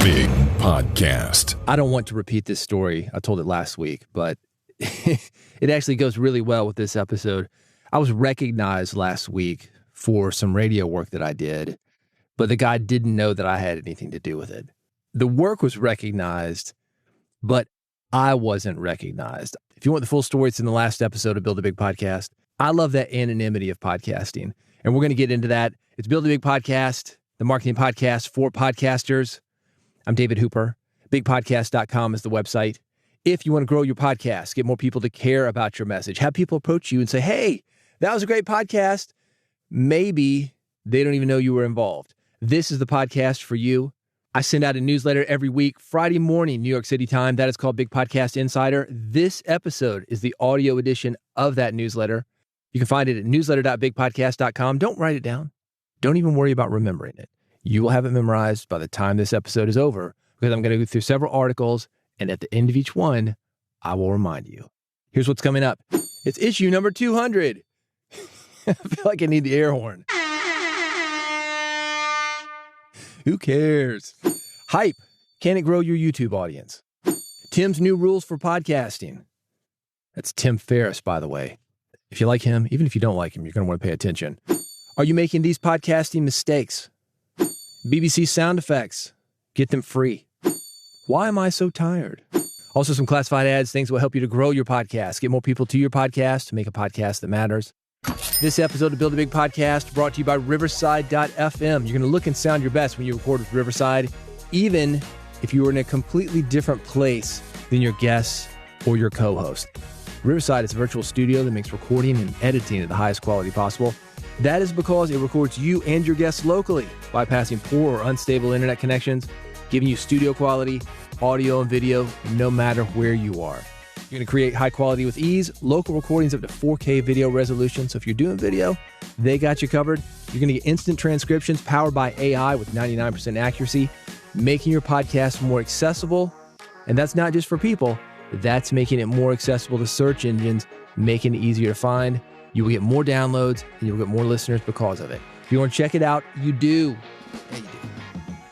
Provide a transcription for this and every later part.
Big Podcast. I don't want to repeat this story. I told it last week, but it actually goes really well with this episode. I was recognized last week for some radio work that I did, but the guy didn't know that I had anything to do with it. The work was recognized, but I wasn't recognized. If you want the full story, it's in the last episode of Build a Big Podcast. I love that anonymity of podcasting, and we're going to get into that. It's Build a Big Podcast, the marketing podcast for podcasters. I'm David Hooper. BigPodcast.com is the website. If you want to grow your podcast, get more people to care about your message, have people approach you and say, hey, that was a great podcast. Maybe they don't even know you were involved. This is the podcast for you. I send out a newsletter every week, Friday morning, New York City time. That is called Big Podcast Insider. This episode is the audio edition of that newsletter. You can find it at newsletter.bigpodcast.com. Don't write it down. Don't even worry about remembering it. You will have it memorized by the time this episode is over, because I'm going to go through several articles, and at the end of each one, I will remind you. Here's what's coming up. It's issue number 200. I feel like I need the air horn. Who cares? Hype. Can it grow your YouTube audience? Tim's new rules for podcasting. That's Tim Ferriss, by the way. If you like him, even if you don't like him, you're going to want to pay attention. Are you making these podcasting mistakes? BBC sound effects. Get them free. Why am I so tired? Also some classified ads, things that will help you to grow your podcast, get more people to your podcast, to make a podcast that matters. This episode of Build a Big Podcast brought to you by Riverside.fm. You're going to look and sound your best when you record with Riverside, even if you are in a completely different place than your guests or your co-host. Riverside is a virtual studio that makes recording and editing at the highest quality possible. That is because it records you and your guests locally, bypassing poor or unstable internet connections, giving you studio quality, audio and video, no matter where you are. You're going to create high quality with ease, local recordings up to 4K video resolution. So if you're doing video, they got you covered. You're going to get instant transcriptions powered by AI with 99% accuracy, making your podcast more accessible. And that's not just for people. That's making it more accessible to search engines, making it easier to find. You will get more downloads and you'll get more listeners because of it. If you want to check it out, you do. Yeah, you do.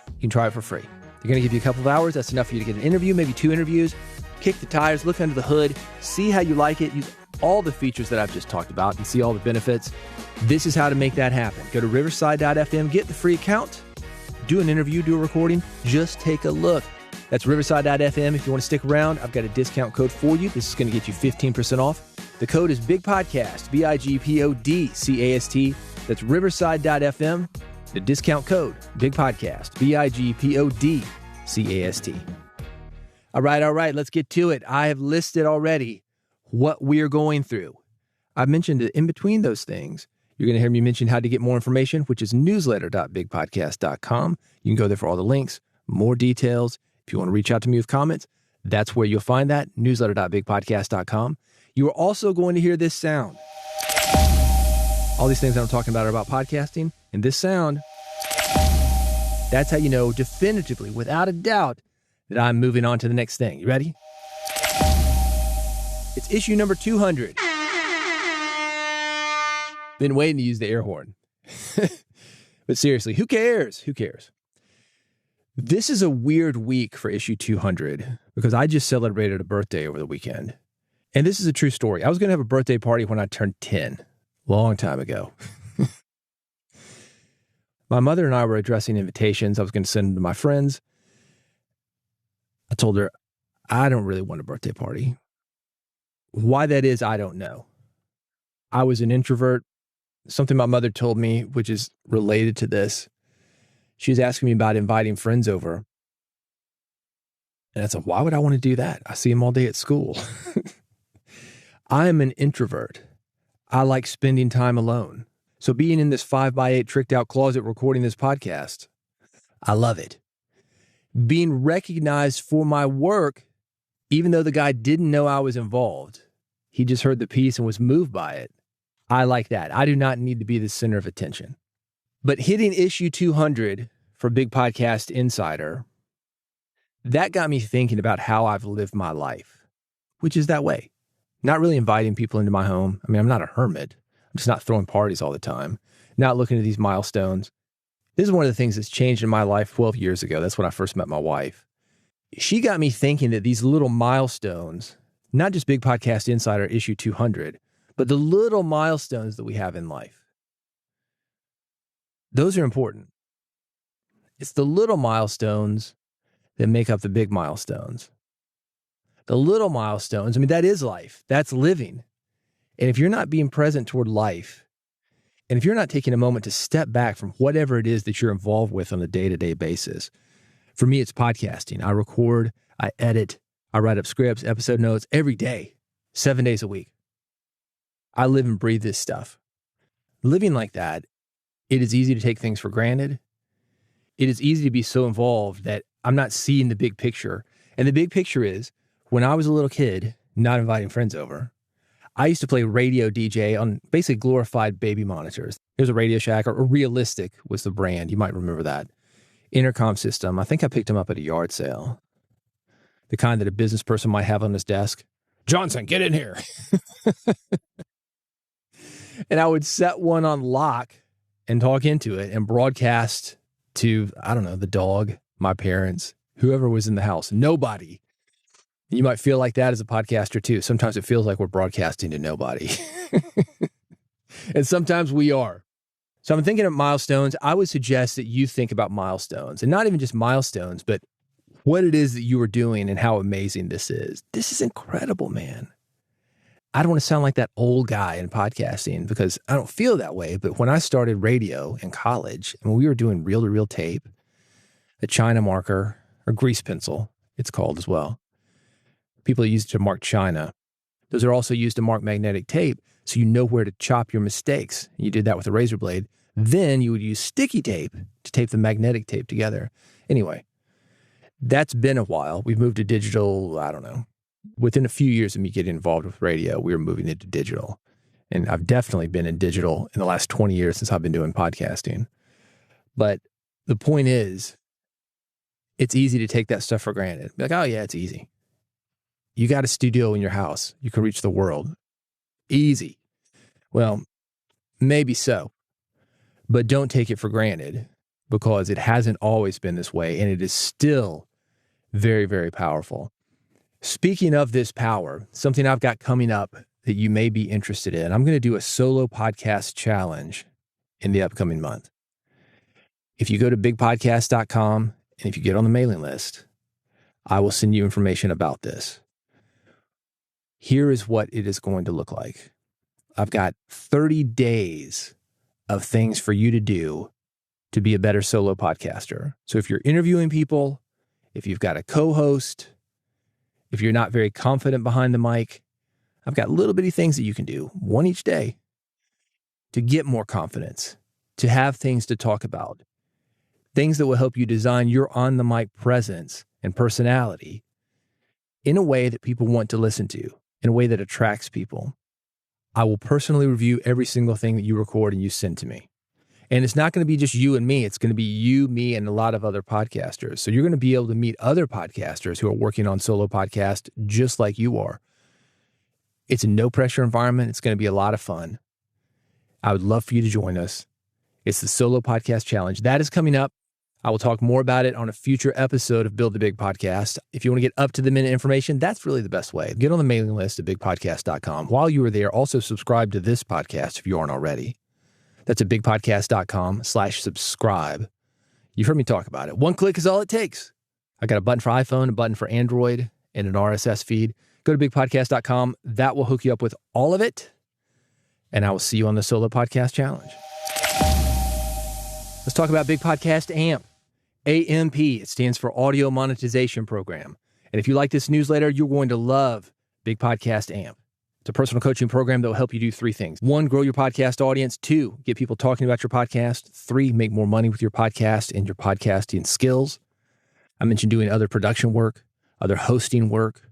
You can try it for free. They're going to give you a couple of hours. That's enough for you to get an interview, maybe 2 interviews. Kick the tires, look under the hood, see how you like it, use all the features that I've just talked about and see all the benefits. This is how to make that happen. Go to riverside.fm, get the free account, do an interview, do a recording, just take a look. That's riverside.fm. If you want to stick around, I've got a discount code for you. This is going to get you 15% off. The code is BIGPODCAST, BIGPODCAST. That's riverside.fm. The discount code, BIGPODCAST, BIGPODCAST. All right, let's get to it. I have listed already what we are going through. I've mentioned that in between those things, you're going to hear me mention how to get more information, which is newsletter.bigpodcast.com. You can go there for all the links, more details. If you want to reach out to me with comments, that's where you'll find that, newsletter.bigpodcast.com. You are also going to hear this sound. All these things I'm talking about are about podcasting, and this sound, that's how you know definitively, without a doubt, that I'm moving on to the next thing. You ready? It's issue number 200. Been waiting to use the air horn. But seriously, who cares? Who cares? This is a weird week for issue 200 because I just celebrated a birthday over the weekend. And this is a true story. I was going to have a birthday party when I turned 10, long time ago. My mother and I were addressing invitations. I was going to send them to my friends. I told her, I don't really want a birthday party. Why that is, I don't know. I was an introvert. Something my mother told me, which is related to this. She was asking me about inviting friends over. And I said, why would I want to do that? I see them all day at school. I am an introvert. I like spending time alone. So being in this 5x8 tricked out closet recording this podcast, I love it. Being recognized for my work, even though the guy didn't know I was involved, he just heard the piece and was moved by it. I like that. I do not need to be the center of attention. But hitting issue 200 for Big Podcast Insider, that got me thinking about how I've lived my life, which is that way. Not really inviting people into my home. I mean, I'm not a hermit. I'm just not throwing parties all the time. Not looking at these milestones. This is one of the things that's changed in my life 12 years ago. That's when I first met my wife. She got me thinking that these little milestones, not just Big Podcast Insider issue 200, but the little milestones that we have in life, those are important. It's the little milestones that make up the big milestones. The little milestones, I mean, that is life. That's living. And if you're not being present toward life, and if you're not taking a moment to step back from whatever it is that you're involved with on a day-to-day basis, for me, it's podcasting. I record, I edit, I write up scripts, episode notes every day, 7 days a week. I live and breathe this stuff. Living like that, it is easy to take things for granted. It is easy to be so involved that I'm not seeing the big picture. And the big picture is, when I was a little kid, not inviting friends over, I used to play radio DJ on basically glorified baby monitors. There's a Radio Shack, or Realistic was the brand. You might remember that. Intercom system. I think I picked them up at a yard sale. The kind that a business person might have on his desk. Johnson, get in here. And I would set one on lock and talk into it and broadcast to, I don't know, the dog, my parents, whoever was in the house. Nobody. You might feel like that as a podcaster too. Sometimes it feels like we're broadcasting to nobody. And sometimes we are. So I'm thinking of milestones. I would suggest that you think about milestones, and not even just milestones, but what it is that you are doing and how amazing this is. This is incredible, man. I don't want to sound like that old guy in podcasting because I don't feel that way. But when I started radio in college, and we were doing reel-to-reel tape, a China marker, or grease pencil, it's called as well. People use it to mark China. Those are also used to mark magnetic tape, so you know where to chop your mistakes. You did that with a razor blade. Then you would use sticky tape to tape the magnetic tape together. Anyway, that's been a while. We've moved to digital, I don't know. Within a few years of me getting involved with radio, we were moving into digital. And I've definitely been in digital in the last 20 years since I've been doing podcasting. But the point is, it's easy to take that stuff for granted. Be like, oh yeah, it's easy. You got a studio in your house. You can reach the world. Easy. Well, maybe so. But don't take it for granted, because it hasn't always been this way, and it is still very, very powerful. Speaking of this power, something I've got coming up that you may be interested in, I'm going to do a solo podcast challenge in the upcoming month. If you go to bigpodcast.com and if you get on the mailing list, I will send you information about this. Here is what it is going to look like. I've got 30 days of things for you to do to be a better solo podcaster. So if you're interviewing people, if you've got a co-host, if you're not very confident behind the mic, I've got little bitty things that you can do, one each day, to get more confidence, to have things to talk about, things that will help you design your on the mic presence and personality in a way that people want to listen to, in a way that attracts people. I will personally review every single thing that you record and you send to me. And it's not going to be just you and me. It's going to be you, me, and a lot of other podcasters. So you're going to be able to meet other podcasters who are working on solo podcasts just like you are. It's a no pressure environment. It's going to be a lot of fun. I would love for you to join us. It's the Solo Podcast Challenge. That is coming up. I will talk more about it on a future episode of Build the Big Podcast. If you want to get up to the minute information, that's really the best way. Get on the mailing list at bigpodcast.com. While you are there, also subscribe to this podcast if you aren't already. That's at bigpodcast.com/subscribe. You've heard me talk about it. One click is all it takes. I got a button for iPhone, a button for Android, and an RSS feed. Go to bigpodcast.com. That will hook you up with all of it. And I will see you on the Solo Podcast Challenge. Let's talk about Big Podcast AMP. AMP, it stands for Audio Monetization Program. And if you like this newsletter, you're going to love Big Podcast AMP. It's a personal coaching program that will help you do three things. 1, grow your podcast audience. 2, get people talking about your podcast. 3, make more money with your podcast and your podcasting skills. I mentioned doing other production work, other hosting work.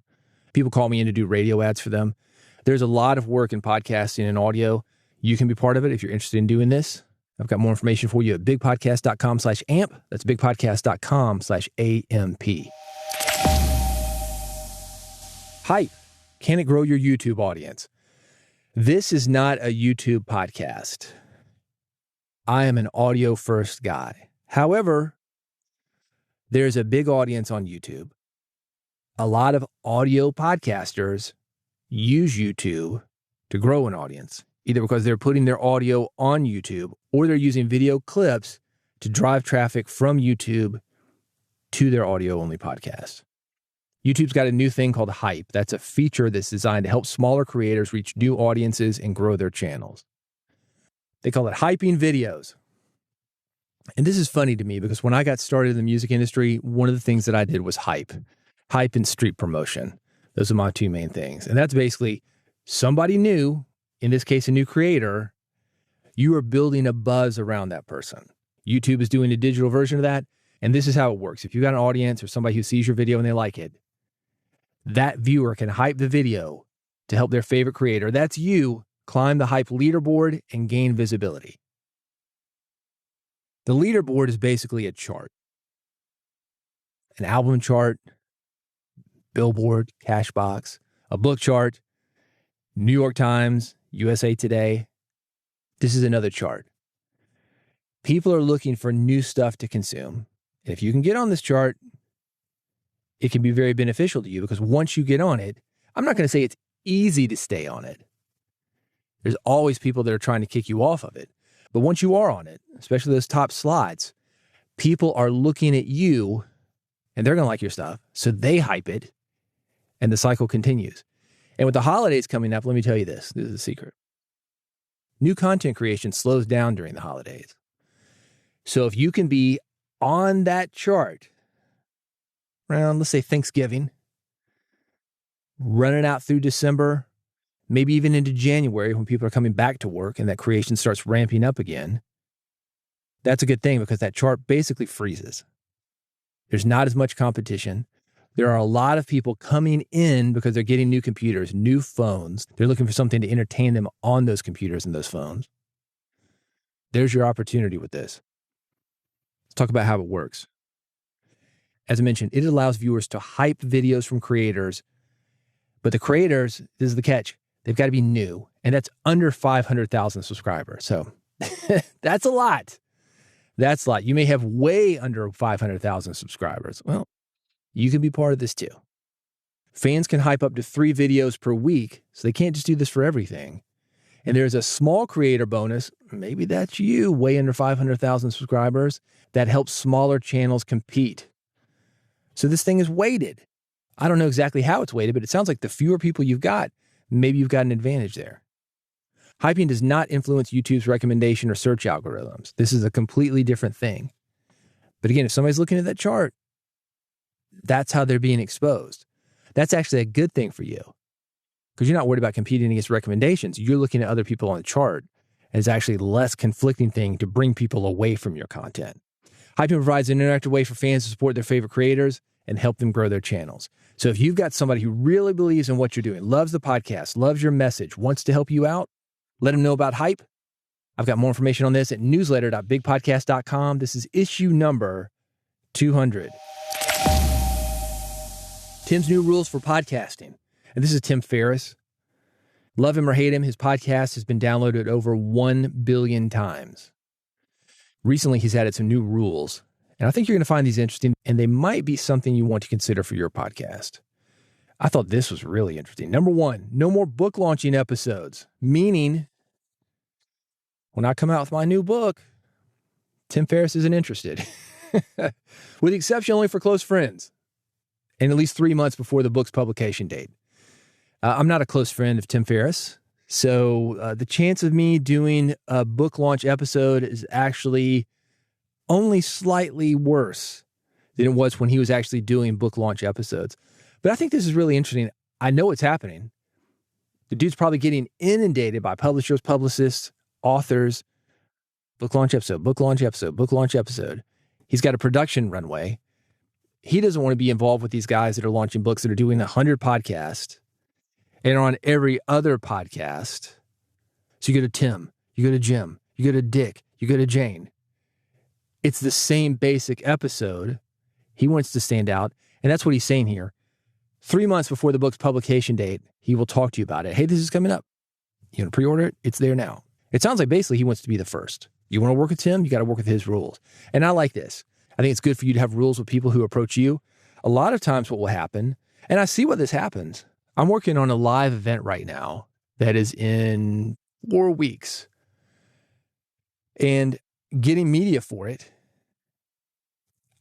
People call me in to do radio ads for them. There's a lot of work in podcasting and audio. You can be part of it if you're interested in doing this. I've got more information for you at bigpodcast.com/amp. That's bigpodcast.com/AMP. Hype. Can it grow your YouTube audience? This is not a YouTube podcast. I am an audio first guy. However, there's a big audience on YouTube. A lot of audio podcasters use YouTube to grow an audience, either because they're putting their audio on YouTube or they're using video clips to drive traffic from YouTube to their audio-only podcast. YouTube's got a new thing called Hype. That's a feature that's designed to help smaller creators reach new audiences and grow their channels. They call it hyping videos. And this is funny to me because when I got started in the music industry, one of the things that I did was hype and street promotion. Those are my two main things. And that's basically somebody new, in this case, a new creator, you are building a buzz around that person. YouTube is doing a digital version of that. And this is how it works. If you've got an audience or somebody who sees your video and they like it, that viewer can hype the video to help their favorite creator, that's you, climb the hype leaderboard and gain visibility. The leaderboard is basically a chart. An album chart, Billboard, Cashbox, a book chart, New York Times, USA Today. This is another chart. People are looking for new stuff to consume. And if you can get on this chart, it can be very beneficial to you because once you get on it, I'm not going to say it's easy to stay on it. There's always people that are trying to kick you off of it. But once you are on it, especially those top slides, people are looking at you and they're going to like your stuff. So they hype it and the cycle continues. And with the holidays coming up, let me tell you this. This is a secret. New content creation slows down during the holidays. So if you can be on that chart around, let's say, Thanksgiving, running out through December, maybe even into January when people are coming back to work and that creation starts ramping up again, that's a good thing because that chart basically freezes. There's not as much competition. There are a lot of people coming in because they're getting new computers, new phones. They're looking for something to entertain them on those computers and those phones. There's your opportunity with this. Let's talk about how it works. As I mentioned, it allows viewers to hype videos from creators, but the creators, this is the catch, they've got to be new, and that's under 500,000 subscribers. So that's a lot. That's a lot. You may have way under 500,000 subscribers. Well, you can be part of this too. Fans can hype up to 3 videos per week, so they can't just do this for everything. And there's a small creator bonus, maybe that's you, way under 500,000 subscribers, that helps smaller channels compete. So this thing is weighted. I don't know exactly how it's weighted, but it sounds like the fewer people you've got, maybe you've got an advantage there. Hyping does not influence YouTube's recommendation or search algorithms. This is a completely different thing. But again, if somebody's looking at that chart, that's how they're being exposed. That's actually a good thing for you because you're not worried about competing against recommendations. You're looking at other people on the chart. And it's actually less conflicting thing to bring people away from your content. Hyping provides an interactive way for fans to support their favorite creators and help them grow their channels. So if you've got somebody who really believes in what you're doing, loves the podcast, loves your message, wants to help you out, let them know about Hype. I've got more information on this at newsletter.bigpodcast.com. This is issue number 200. Tim's new rules for podcasting. And this is Tim Ferriss. Love him or hate him, his podcast has been downloaded over 1 billion times. Recently, he's added some new rules, and I think you're going to find these interesting, and they might be something you want to consider for your podcast. I thought this was really interesting. Number 1, no more book launching episodes, meaning when I come out with my new book, Tim Ferriss isn't interested, with the exception only for close friends, and at least 3 months before the book's publication date. I'm not a close friend of Tim Ferriss, so the chance of me doing a book launch episode is actually only slightly worse than it was when he was actually doing book launch episodes. But I think this is really interesting. I know it's happening. The dude's probably getting inundated by publishers, publicists, authors. Book launch episode, book launch episode, book launch episode. He's got a production runway. He doesn't want to be involved with these guys that are launching books that are doing 100 podcasts and are on every other podcast. So you go to Tim, you go to Jim, you go to Dick, you go to Jane. It's the same basic episode. He wants to stand out. And that's what he's saying here. 3 months before the book's publication date, he will talk to you about it. Hey, this is coming up. You want to pre-order it? It's there now. It sounds like basically he wants to be the first. You want to work with Tim, you got to work with his rules. And I like this. I think it's good for you to have rules with people who approach you. A lot of times what will happen, and I see what this happens. I'm working on a live event right now that is in 4 weeks. And getting media for it,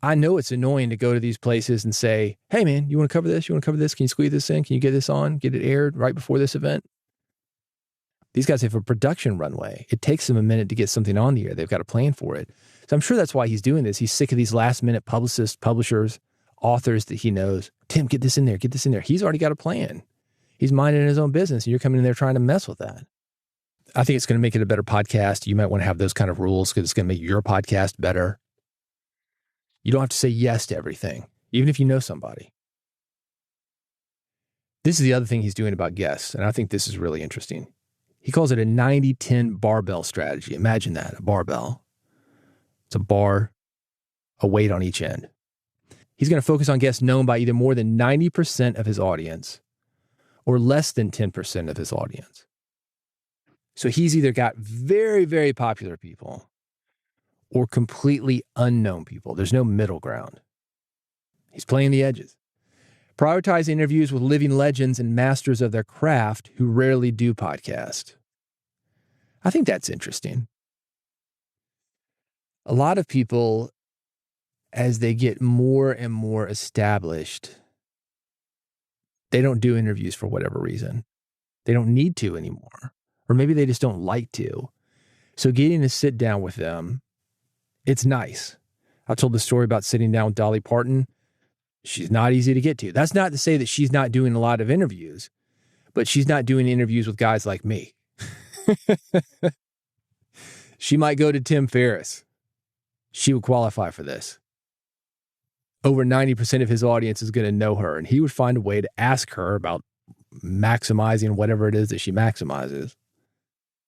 I know it's annoying to go to these places and say, hey man, you want to cover this? You want to cover this? Can you squeeze this in? Can you get this on? Get it aired right before this event? These guys have a production runway. It takes them a minute to get something on the air. They've got a plan for it. So I'm sure that's why he's doing this. He's sick of these last minute publicists, publishers, authors that he knows. Tim, get this in there. Get this in there. He's already got a plan. He's minding his own business, and you're coming in there trying to mess with that. I think it's going to make it a better podcast. You might want to have those kind of rules because it's going to make your podcast better. You don't have to say yes to everything, even if you know somebody. This is the other thing he's doing about guests, and I think this is really interesting. He calls it a 90-10 barbell strategy. Imagine that, a barbell. It's a bar, a weight on each end. He's going to focus on guests known by either more than 90% of his audience or less than 10% of his audience. So he's either got very, very popular people or completely unknown people. There's no middle ground. He's playing the edges. Prioritize interviews with living legends and masters of their craft who rarely do podcasts. I think that's interesting. A lot of people, as they get more and more established, they don't do interviews for whatever reason. They don't need to anymore. Or maybe they just don't like to. So getting to sit down with them, it's nice. I told the story about sitting down with Dolly Parton. She's not easy to get to. That's not to say that she's not doing a lot of interviews, but she's not doing interviews with guys like me. She might go to Tim Ferriss. She would qualify for this. Over 90% of his audience is going to know her, and he would find a way to ask her about maximizing whatever it is that she maximizes.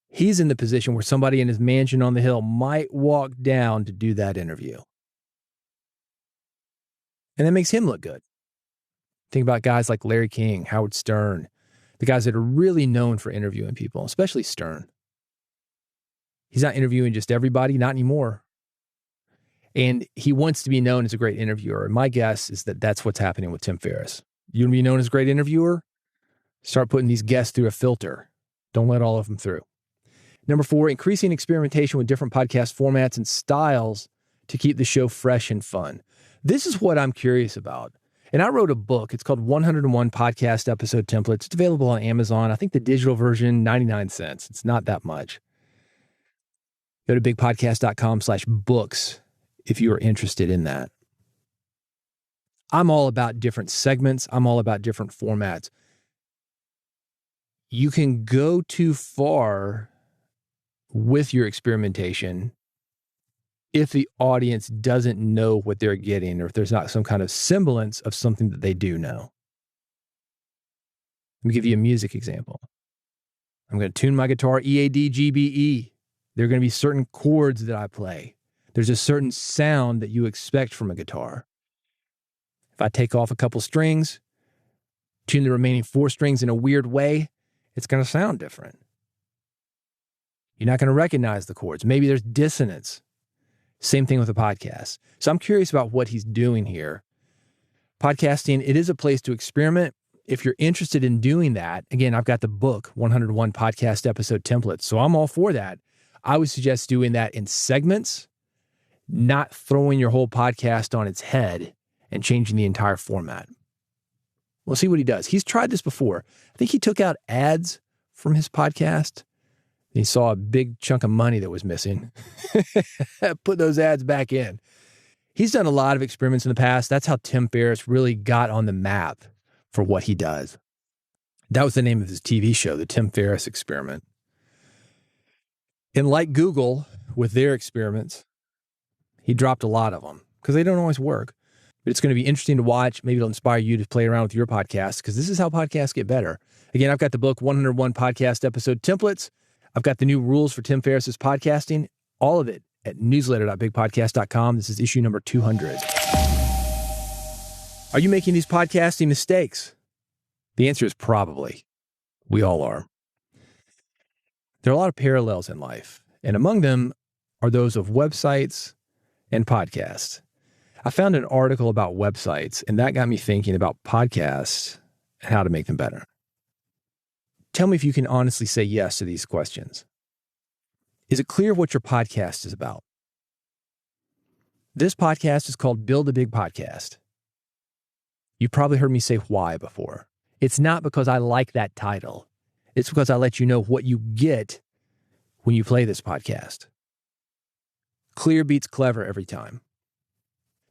He's in the position where somebody in his mansion on the hill might walk down to do that interview. And that makes him look good. Think about guys like Larry King, Howard Stern, the guys that are really known for interviewing people, especially Stern. He's not interviewing just everybody, not anymore. And he wants to be known as a great interviewer. And my guess is that that's what's happening with Tim Ferriss. You want to be known as a great interviewer? Start putting these guests through a filter. Don't let all of them through. Number 4, increasing experimentation with different podcast formats and styles to keep the show fresh and fun. This is what I'm curious about. And I wrote a book. It's called 101 Podcast Episode Templates. It's available on Amazon. I think the digital version, 99 cents. It's not that much. Go to bigpodcast.com/books if you are interested in that. I'm all about different segments. I'm all about different formats. You can go too far with your experimentation if the audience doesn't know what they're getting or if there's not some kind of semblance of something that they do know. Let me give you a music example. I'm going to tune my guitar EAD-GBE. There are going to be certain chords that I play. There's a certain sound that you expect from a guitar. If I take off a couple strings, tune the remaining 4 strings in a weird way, it's going to sound different. You're not going to recognize the chords. Maybe there's dissonance. Same thing with a podcast. So I'm curious about what he's doing here. Podcasting, it is a place to experiment. If you're interested in doing that, again, I've got the book, 101 Podcast Episode Templates. So I'm all for that. I would suggest doing that in segments, not throwing your whole podcast on its head and changing the entire format. We'll see what he does. He's tried this before. I think he took out ads from his podcast. He saw a big chunk of money that was missing. Put those ads back in. He's done a lot of experiments in the past. That's how Tim Ferriss really got on the map for what he does. That was the name of his TV show, The Tim Ferriss Experiment. And like Google, with their experiments, he dropped a lot of them because they don't always work. But it's going to be interesting to watch. Maybe it'll inspire you to play around with your podcast because this is how podcasts get better. Again, I've got the book, 101 Podcast Episode Templates. I've got the new rules for Tim Ferriss's podcasting, all of it at newsletter.bigpodcast.com. This is issue number 200. Are you making these podcasting mistakes? The answer is probably. We all are. There are a lot of parallels in life, and among them are those of websites and podcasts. I found an article about websites, and that got me thinking about podcasts and how to make them better. Tell me if you can honestly say yes to these questions. Is it clear what your podcast is about? This podcast is called Build a Big Podcast. You've probably heard me say why before. It's not because I like that title. It's because I let you know what you get when you play this podcast. Clear beats clever every time.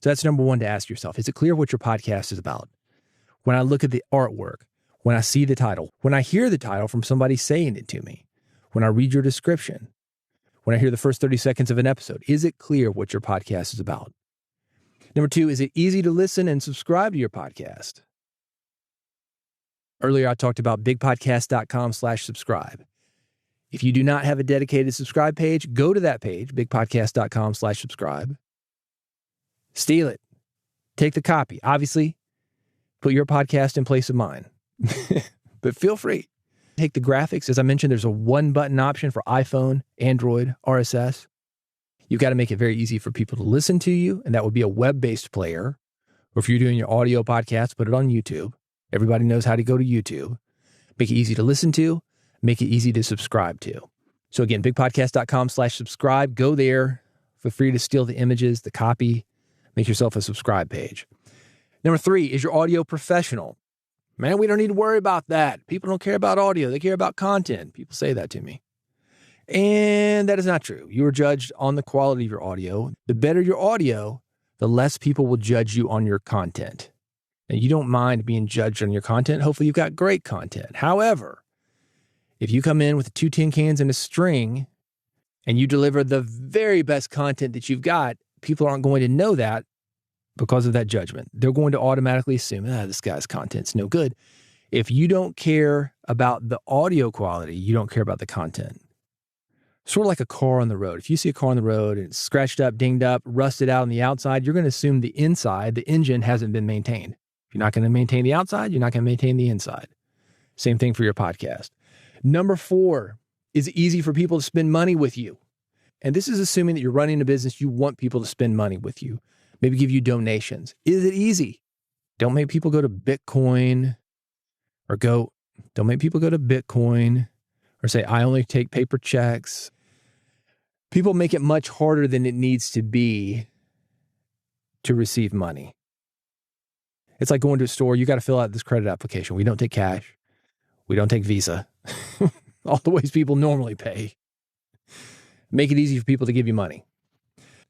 So that's number one to ask yourself. Is it clear what your podcast is about? When I look at the artwork, when I see the title, when I hear the title from somebody saying it to me, when I read your description, when I hear the first 30 seconds of an episode, is it clear what your podcast is about? Number two, is it easy to listen and subscribe to your podcast? Earlier, I talked about bigpodcast.com/subscribe. If you do not have a dedicated subscribe page, go to that page, bigpodcast.com/subscribe. Steal it. Take the copy. Obviously, put your podcast in place of mine. But feel free. Take the graphics. As I mentioned, there's a one-button option for iPhone, Android, RSS. You've got to make it very easy for people to listen to you, and that would be a web-based player. Or if you're doing your audio podcast, put it on YouTube. Everybody knows how to go to YouTube. Make it easy to listen to. Make it easy to subscribe to. So again, bigpodcast.com/subscribe. Go there. Feel free to steal the images, the copy. Make yourself a subscribe page. Number three, is your audio professional? Man, we don't need to worry about that. People don't care about audio. They care about content. People say that to me. And that is not true. You are judged on the quality of your audio. The better your audio, the less people will judge you on your content. And you don't mind being judged on your content. Hopefully you've got great content. However, if you come in with 2 tin cans and a string and you deliver the very best content that you've got, people aren't going to know that because of that judgment. They're going to automatically assume, this guy's content's no good. If you don't care about the audio quality, you don't care about the content. Sort of like a car on the road. If you see a car on the road and it's scratched up, dinged up, rusted out on the outside, you're going to assume the inside, the engine hasn't been maintained. If you're not going to maintain the outside, you're not going to maintain the inside. Same thing for your podcast. Number 4, is it easy for people to spend money with you? And this is assuming that you're running a business, you want people to spend money with you. Maybe give you donations. Is it easy? Don't make people go to Bitcoin or say, I only take paper checks. People make it much harder than it needs to be to receive money. It's like going to a store. You got to fill out this credit application. We don't take cash. We don't take Visa. All the ways people normally pay. Make it easy for people to give you money.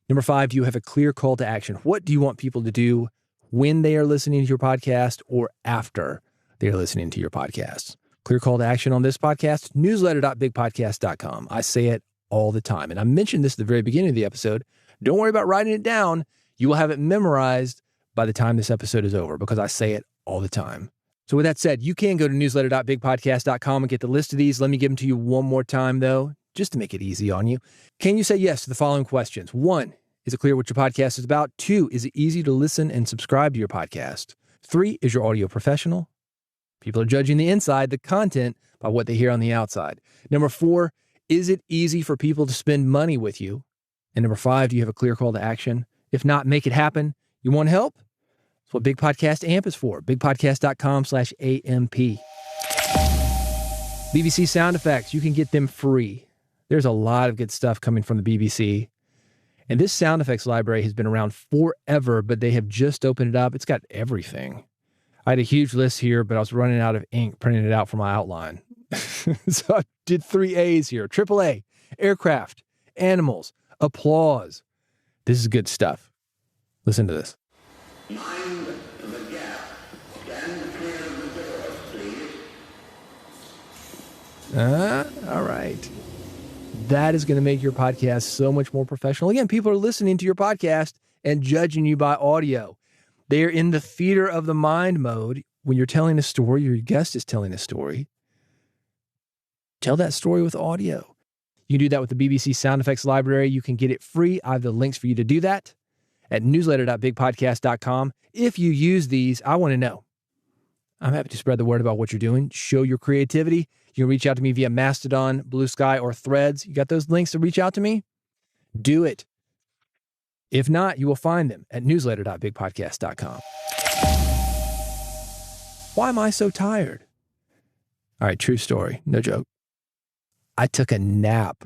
Number 5, do you have a clear call to action? What do you want people to do when they are listening to your podcast or after they are listening to your podcast? Clear call to action on this podcast, newsletter.bigpodcast.com. I say it all the time. And I mentioned this at the very beginning of the episode. Don't worry about writing it down. You will have it memorized by the time this episode is over because I say it all the time. So with that said, you can go to newsletter.bigpodcast.com and get the list of these. Let me give them to you one more time, though, just to make it easy on you. Can you say yes to the following questions? 1, is it clear what your podcast is about? 2, is it easy to listen and subscribe to your podcast? 3, is your audio professional? People are judging the inside, the content, by what they hear on the outside. Number 4, is it easy for people to spend money with you? And number 5, do you have a clear call to action? If not, make it happen. You want help? That's what Big Podcast AMP is for. bigpodcast.com/AMP. BBC sound effects, you can get them free. There's a lot of good stuff coming from the BBC. And this sound effects library has been around forever, but they have just opened it up. It's got everything. I had a huge list here, but I was running out of ink printing it out for my outline. So I did 3 A's here. AAA, aircraft, animals, applause. This is good stuff. Listen to this. Mind the gap. Stand clear of the doors, please. All right. That is going to make your podcast so much more professional. Again, people are listening to your podcast and judging you by audio. They are in the theater of the mind mode. When you're telling a story, your guest is telling a story. Tell that story with audio. You can do that with the BBC Sound Effects Library. You can get it free. I have the links for you to do that at newsletter.bigpodcast.com. If you use these, I want to know. I'm happy to spread the word about what you're doing. Show your creativity. You can reach out to me via Mastodon, Blue Sky, or Threads. You got those links to reach out to me? Do it. If not, you will find them at newsletter.bigpodcast.com. Why am I so tired? All right, true story, no joke. I took a nap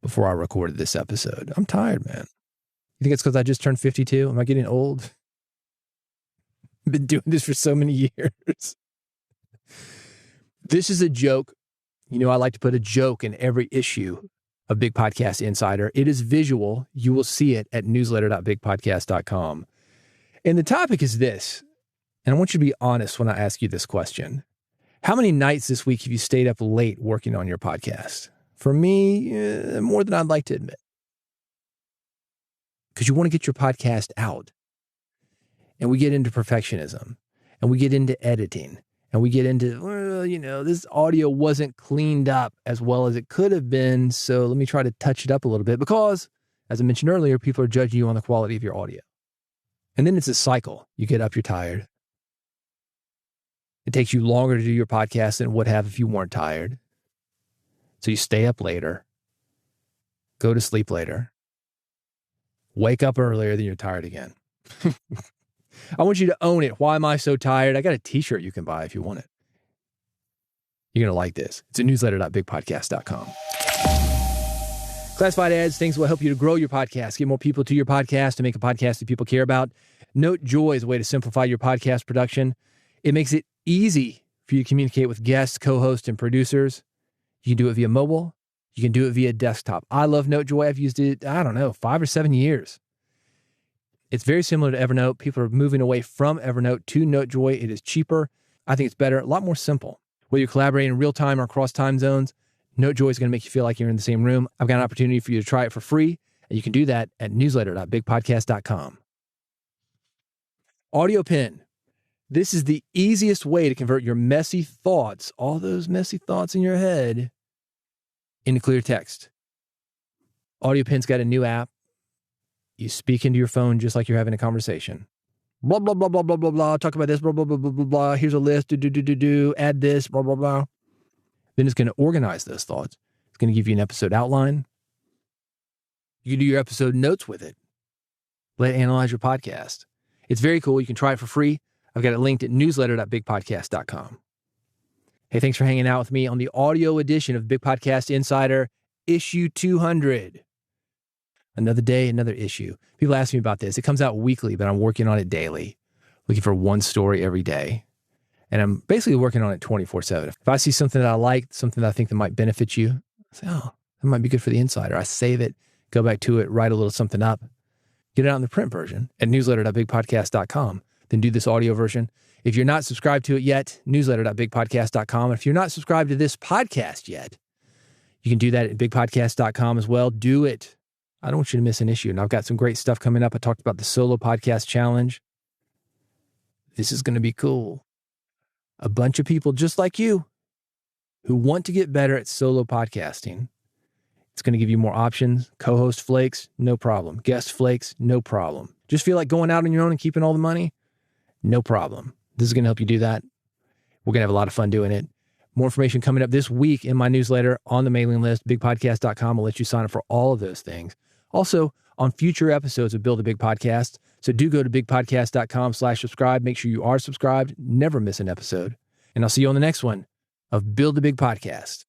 before I recorded this episode. I'm tired, man. You think it's because I just turned 52? Am I getting old? I've been doing this for so many years. This is a joke. You know, I like to put a joke in every issue of Big Podcast Insider. It is visual. You will see it at newsletter.bigpodcast.com. And the topic is this, and I want you to be honest when I ask you this question. How many nights this week have you stayed up late working on your podcast? For me, more than I'd like to admit. Because you want to get your podcast out. And we get into perfectionism. And we get into editing. And we get into, well, you know, this audio wasn't cleaned up as well as it could have been. So let me try to touch it up a little bit. Because, as I mentioned earlier, people are judging you on the quality of your audio. And then it's a cycle. You get up, you're tired. It takes you longer to do your podcast than it would have if you weren't tired. So you stay up later, go to sleep later, wake up earlier, then you're tired again. I want you to own it. Why am I so tired? I got a t-shirt you can buy if you want it. You're going to like this. It's at newsletter.bigpodcast.com. Classified ads, things will help you to grow your podcast, get more people to your podcast, to make a podcast that people care about. NoteJoy is a way to simplify your podcast production. It makes it easy for you to communicate with guests, co-hosts, and producers. You can do it via mobile. You can do it via desktop. I love NoteJoy. I've used it, 5 or 7 years. It's very similar to Evernote. People are moving away from Evernote to NoteJoy. It is cheaper. I think it's better, a lot more simple. Whether you're collaborating in real time or across time zones, NoteJoy is going to make you feel like you're in the same room. I've got an opportunity for you to try it for free, and you can do that at newsletter.bigpodcast.com. Audio Pen. This is the easiest way to convert your messy thoughts, all those messy thoughts in your head, into clear text. Audio Pen's got a new app. You speak into your phone just like you're having a conversation. Blah, blah, blah, blah, blah, blah, blah. Talk about this, blah, blah, blah, blah, blah, blah. Here's a list, add this, blah, blah, blah. Then it's going to organize those thoughts. It's going to give you an episode outline. You can do your episode notes with it. Let it analyze your podcast. It's very cool. You can try it for free. I've got it linked at newsletter.bigpodcast.com. Hey, thanks for hanging out with me on the audio edition of Big Podcast Insider, issue 200. Another day, another issue. People ask me about this. It comes out weekly, but I'm working on it daily, looking for one story every day. And I'm basically working on it 24/7. If I see something that I like, something that I think that might benefit you, I say, oh, that might be good for the insider. I save it, go back to it, write a little something up, get it out in the print version at newsletter.bigpodcast.com. Then do this audio version. If you're not subscribed to it yet, newsletter.bigpodcast.com. And if you're not subscribed to this podcast yet, you can do that at bigpodcast.com as well. Do it. I don't want you to miss an issue. And I've got some great stuff coming up. I talked about the solo podcast challenge. This is going to be cool. A bunch of people just like you who want to get better at solo podcasting. It's going to give you more options. Co-host flakes, no problem. Guest flakes, no problem. Just feel like going out on your own and keeping all the money? No problem. This is going to help you do that. We're going to have a lot of fun doing it. More information coming up this week in my newsletter on the mailing list, bigpodcast.com. will let you sign up for all of those things. Also, on future episodes of Build a Big Podcast. So do go to bigpodcast.com/subscribe. Make sure you are subscribed. Never miss an episode. And I'll see you on the next one of Build a Big Podcast.